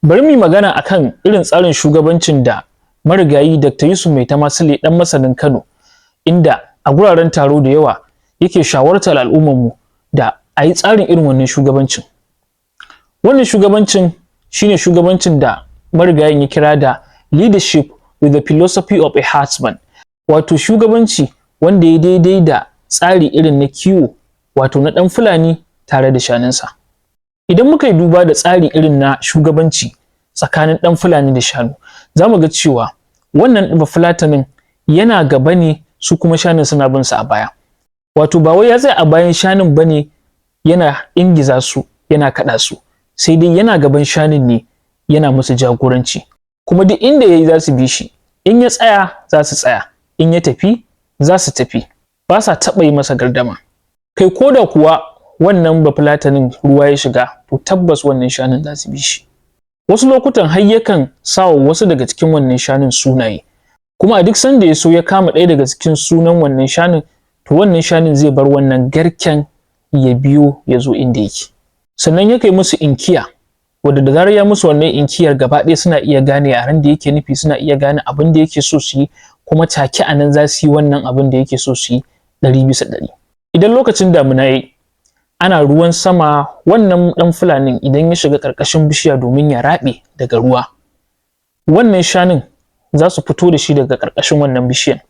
Bari mu yi magana akan irin tsarin shugabancin da marigayi Dr Yusuf maitama dan masanin Kano, inda a guraren taro da yawa yake shawartar al'ummarmu da a yi tsarin irin wannan shugabancin. Wannan shugabancin shine shugabancin da marigayin ya kira da leadership with the philosophy of a herdsman, wato shugabanci wanda ya daidai da tsari irin na kiwo, wato na Dan Fulani tare da shanunsa. Idan muka yi duba da tsari irin na shugabanci tsakanin Dan Fulani da shanu, za mu ga cewa wannan Bafulatanin yana gaba ne, su kuma shanun suna bin sa a baya. Wato ba wai ya tsaya a bayan shanun bane yana ingiza su, yana kaɗa su, sai dai yana gaban shanun ne yana musu jagoranci. Kuma duk inda yayi za su bi shi, in ya tsaya za su tsaya, in ya tafi za su tafi, ba sa taɓa yi masa gardama. Kai ko da kuwa wannan Bafulatanin ruwa ya shiga, to tabbas wannan shanun za su bi shi. Wasu lokutan har yakan sawa wasu daga cikin wannan shanun sunaye, kuma a duk sanda ya so ya kama ɗaya daga cikin sunan wannan shanun, to wannan shanun zai bar wannan garken ya biyo ya zo inda yake. Sannan ya kai musu inkiya, wadda da zarar ya musu wannan inkiyar gaba ɗaya suna iya gane yaren da yake nufi, suna iya gane abin da yake so su yi, kuma take a nan za su yi wannan abin da yake so su yi 100%. Idan lokacin damuna yayi, ana ruwan sama, wannan Dan Fulanin idan ya shiga ƙarƙashin bishiya domin ya raɓe daga ruwa, wannan shanun za su fito da shi daga ƙarƙashin wannan bishiyan,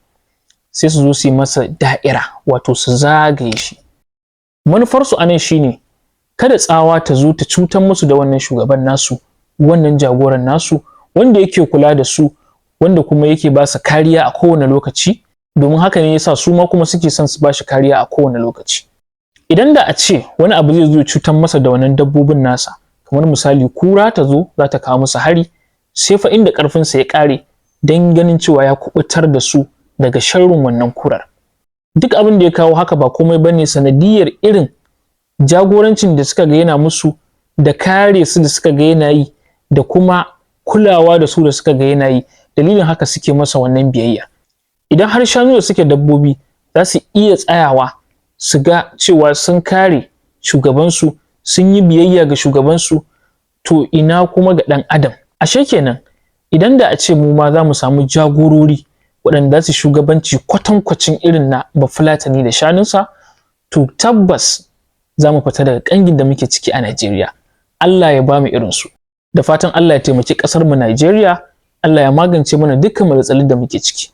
sai su zo su yi masa da'ira, wato su zagaye shi. Manufarsu anan shine kada tsawa ta zo ta cutar musu da wannan shugaban nasu, wannan jagoran nasu, wanda yake kula da su, wanda kuma yake ba su kariya a kowane lokaci, domin haka ne yasa su ma kuma suke son su ba shi kariya a kowane lokaci. Idan da a ce wani abu zai zo cutar masa da wannan dabbobin nasa, kamar misali kura ta zo za ta kawo masa hari, sai fa inda ƙarfinsa ya ƙare don ganin cewa ya kubutar da su daga sharrin wannan kurar. Duk abin da ya kawo haka ba komai bane sanadiyar irin jagorancin da suka ga yana musu, da kare su da suka ga yana yi, da kuma kulawa da su da suka ga yana yi. Dalilin haka suke masa wannan biyayya. Idan har shanu da suke dabbobi za su iya tsayawa su ga cewa sun kare shugabansu, sun yi biyayya ga shugabansu, to ina kuma ga ɗan adam? Ashe kenan idan da a ce mu ma za mu samu jagorori waɗanda za su shugabanci kwatankwacin irin na Bafulatani da shanunsa, to tabbas za mu fita daga ƙangin da muke ciki a Najeriya. Allah ya ba mu irinsu. Da fatan Allah ya taimaki ƙasarmu Najeriya, Allah ya magance mana dukkan matsalolin da muke ciki.